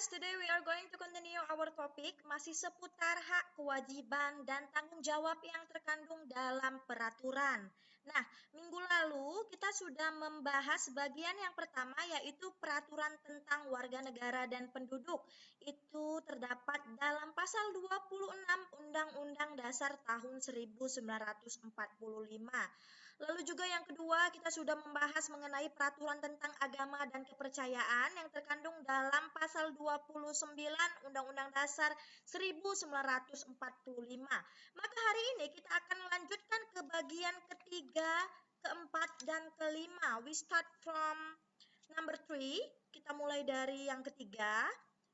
class, today we are going to continue our topic masih seputar hak, kewajiban, dan tanggung jawab yang terkandung dalam peraturan. Nah, minggu lalu kita sudah membahas bagian yang pertama yaitu peraturan tentang warga negara dan penduduk. Itu terdapat dalam pasal 26 Undang-Undang Dasar tahun 1945. Lalu juga yang kedua, kita sudah membahas mengenai peraturan tentang agama dan kepercayaan yang terkandung dalam pasal 29 Undang-Undang Dasar 1945. Maka hari ini kita akan melanjutkan ke bagian ketiga, keempat, dan kelima. We start from number 3. Kita mulai dari yang ketiga,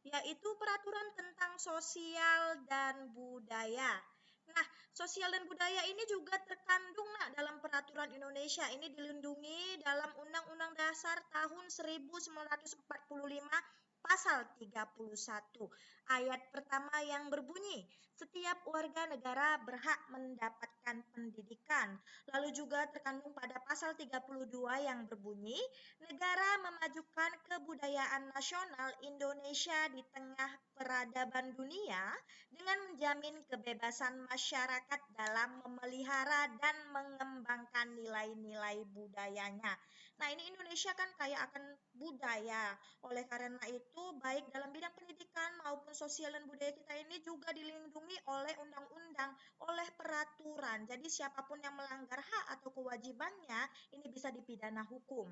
yaitu peraturan tentang sosial dan budaya. Nah, sosial dan budaya ini juga terkandung dalam peraturan Indonesia. Ini dilindungi dalam Undang-Undang Dasar tahun 1945 pasal 31. Ayat pertama yang berbunyi, setiap warga negara berhak mendapatkan pendidikan. Lalu juga terkandung pada pasal 32 yang berbunyi, negara memajukan kebudayaan nasional Indonesia di tengah peradaban dunia dengan menjamin kebebasan masyarakat dalam memelihara dan mengembangkan nilai-nilai budayanya. Nah, ini Indonesia kan kaya akan budaya. Oleh karena itu, baik dalam bidang pendidikan maupun sosial dan budaya kita ini juga dilindungi oleh undang-undang, oleh peraturan. Jadi siapapun yang melanggar hak atau kewajibannya ini bisa dipidana hukum.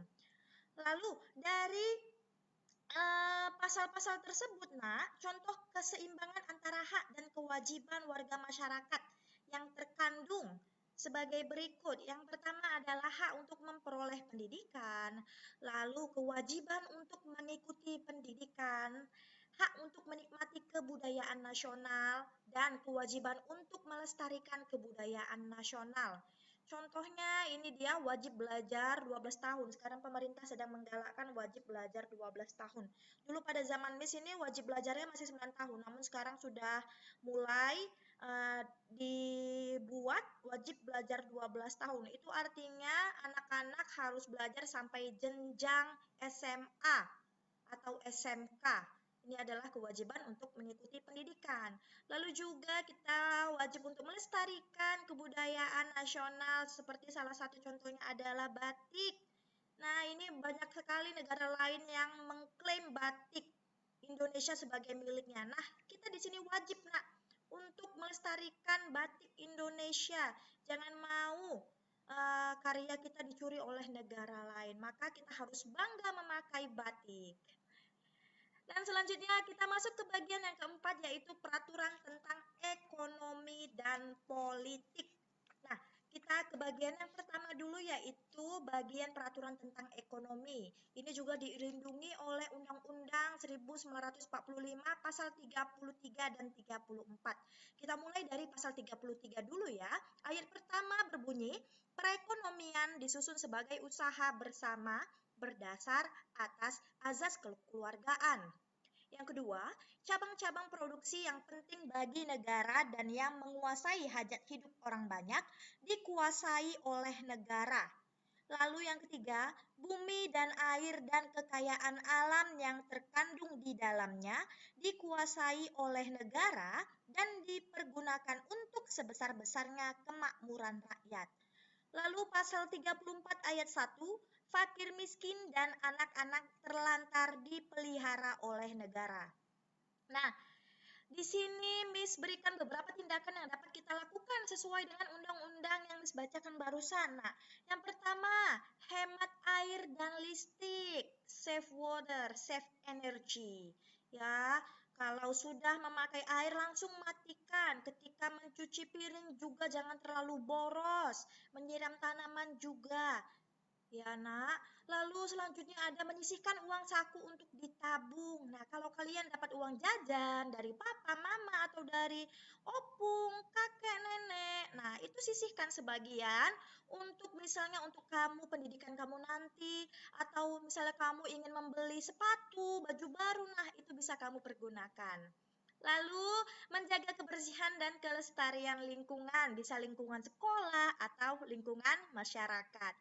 Lalu dari pasal-pasal tersebut, contoh keseimbangan antara hak dan kewajiban warga masyarakat yang terkandung sebagai berikut. Yang pertama adalah hak untuk memperoleh pendidikan, lalu kewajiban untuk mengikuti pendidikan, hak untuk menikmati kebudayaan nasional, dan kewajiban untuk melestarikan kebudayaan nasional. Contohnya ini dia wajib belajar 12 tahun. Sekarang pemerintah sedang menggalakkan wajib belajar 12 tahun. Dulu pada zaman Miss ini wajib belajarnya masih 9 tahun, namun sekarang sudah mulai dibuat wajib belajar 12 tahun. Itu artinya anak-anak harus belajar sampai jenjang SMA atau SMK. Ini adalah kewajiban untuk mengikuti pendidikan. Lalu juga kita wajib untuk melestarikan kebudayaan nasional seperti salah satu contohnya adalah batik. Nah, ini banyak sekali negara lain yang mengklaim batik Indonesia sebagai miliknya. Nah, kita di sini wajib untuk melestarikan batik Indonesia. Jangan mau karya kita dicuri oleh negara lain. Maka kita harus bangga memakai batik. Dan selanjutnya kita masuk ke bagian yang keempat yaitu peraturan tentang ekonomi dan politik. Nah, kita ke bagian yang pertama dulu yaitu bagian peraturan tentang ekonomi. Ini juga dilindungi oleh Undang-Undang 1945 pasal 33 dan 34. Kita mulai dari pasal 33 dulu ya. Ayat pertama berbunyi, perekonomian disusun sebagai usaha bersama berdasar atas azas kekeluargaan. Yang kedua, cabang-cabang produksi yang penting bagi negara dan yang menguasai hajat hidup orang banyak dikuasai oleh negara. Lalu yang ketiga, bumi dan air dan kekayaan alam yang terkandung di dalamnya dikuasai oleh negara dan dipergunakan untuk sebesar-besarnya kemakmuran rakyat. Lalu pasal 34 ayat 1, fakir miskin dan anak-anak terlantar dipelihara oleh negara. Nah, di sini Miss berikan beberapa tindakan yang dapat kita lakukan sesuai dengan undang-undang yang Miss bacakan barusan. Nah, yang pertama, hemat air dan listrik, save water, save energy. Ya, kalau sudah memakai air langsung matikan. Ketika mencuci piring juga jangan terlalu boros. Menyiram tanaman juga. Ya, Nak. Lalu selanjutnya ada menyisihkan uang saku untuk ditabung. Nah, kalau kalian dapat uang jajan dari papa, mama, atau dari opung, kakek, nenek, nah itu sisihkan sebagian untuk misalnya untuk kamu, pendidikan kamu nanti, atau misalnya kamu ingin membeli sepatu, baju baru, nah itu bisa kamu pergunakan. Lalu menjaga kebersihan dan kelestarian lingkungan, bisa lingkungan sekolah atau lingkungan masyarakat.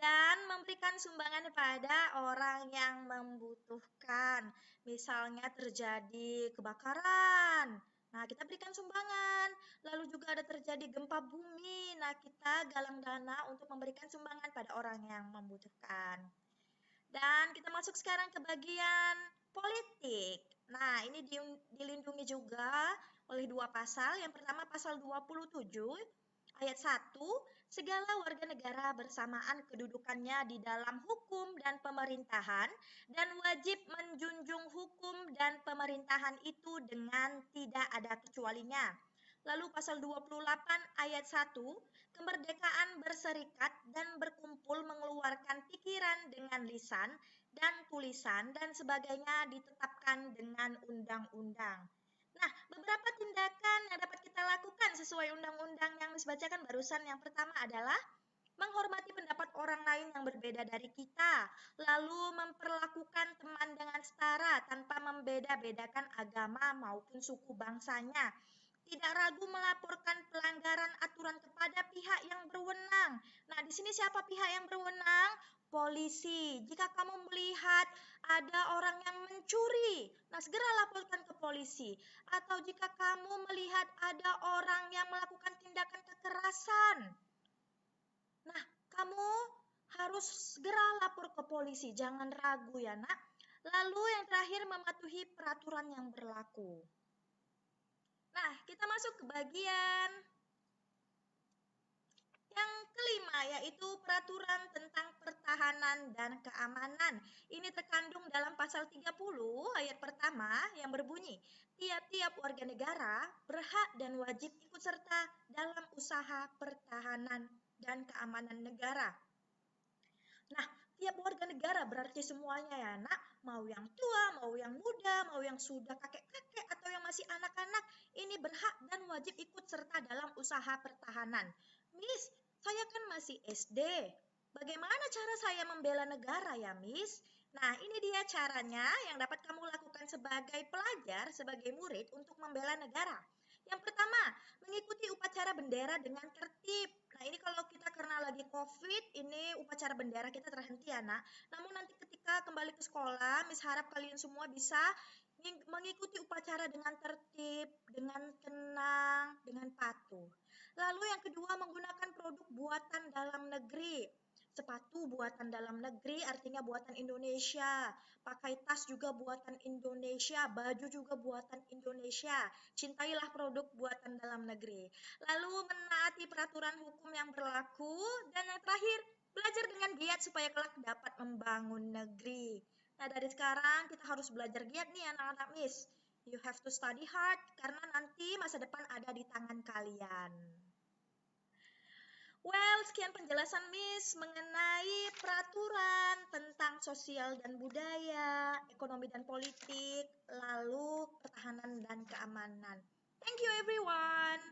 dan memberikan sumbangan pada orang yang membutuhkan. Misalnya terjadi kebakaran, nah kita berikan sumbangan. Lalu juga ada terjadi gempa bumi, nah kita galang dana untuk memberikan sumbangan pada orang yang membutuhkan. Dan kita masuk sekarang ke bagian politik. Nah, ini dilindungi juga oleh dua pasal. Yang pertama pasal 27 ayat 1, segala warga negara bersamaan kedudukannya di dalam hukum dan pemerintahan dan wajib menjunjung hukum dan pemerintahan itu dengan tidak ada kecualinya. Lalu pasal 28 ayat 1, kemerdekaan berserikat dan berkumpul mengeluarkan pikiran dengan lisan dan tulisan dan sebagainya ditetapkan dengan undang-undang. Nah, beberapa tindakan yang dapat kita lakukan sesuai undang-undang yang dibacakan barusan. Yang pertama adalah menghormati pendapat orang lain yang berbeda dari kita, lalu memperlakukan teman dengan setara tanpa membeda-bedakan agama maupun suku bangsanya. Tidak ragu melaporkan pelanggaran aturan kepada pihak yang berwenang. Nah, di sini siapa pihak yang berwenang? Polisi. Jika kamu melihat ada orang yang mencuri, nah segera laporkan ke polisi. Atau jika kamu melihat ada orang yang melakukan tindakan kekerasan, nah kamu harus segera lapor ke polisi. Jangan ragu ya nak. Lalu yang terakhir mematuhi peraturan yang berlaku. Nah, kita masuk ke bagian yang kelima, yaitu peraturan tentang pertahanan dan keamanan. Ini terkandung dalam pasal 30 ayat pertama yang berbunyi, tiap-tiap warga negara berhak dan wajib ikut serta dalam usaha pertahanan dan keamanan negara. Nah, tiap warga negara berarti semuanya ya nak, mau yang tua, mau yang muda, mau yang sudah kakek-kakek atau yang masih anak-anak, ini berhak dan wajib ikut serta dalam usaha pertahanan. Miss, saya kan masih SD. Bagaimana cara saya membela negara ya, Miss? Nah, ini dia caranya yang dapat kamu lakukan sebagai pelajar, sebagai murid untuk membela negara. Yang pertama, mengikuti upacara bendera dengan tertib. Nah, ini kalau kita karena lagi COVID, ini upacara bendera kita terhenti ya, nak. Namun nanti ketika kembali ke sekolah, Miss harap kalian semua bisa mengikuti upacara dengan tertib, dengan tenang, dengan patuh. Lalu yang kedua, menggunakan produk buatan dalam negeri. Sepatu buatan dalam negeri artinya buatan Indonesia. Pakai tas juga buatan Indonesia, baju juga buatan Indonesia. Cintailah produk buatan dalam negeri. Lalu menaati peraturan hukum yang berlaku. Dan yang terakhir, belajar dengan giat supaya kelak dapat membangun negeri. Nah, dari sekarang kita harus belajar giat nih anak-anak Miss. You have to study hard karena nanti masa depan ada di tangan kalian. Well, sekian penjelasan Miss mengenai peraturan tentang sosial dan budaya, ekonomi dan politik, lalu pertahanan dan keamanan. Thank you everyone.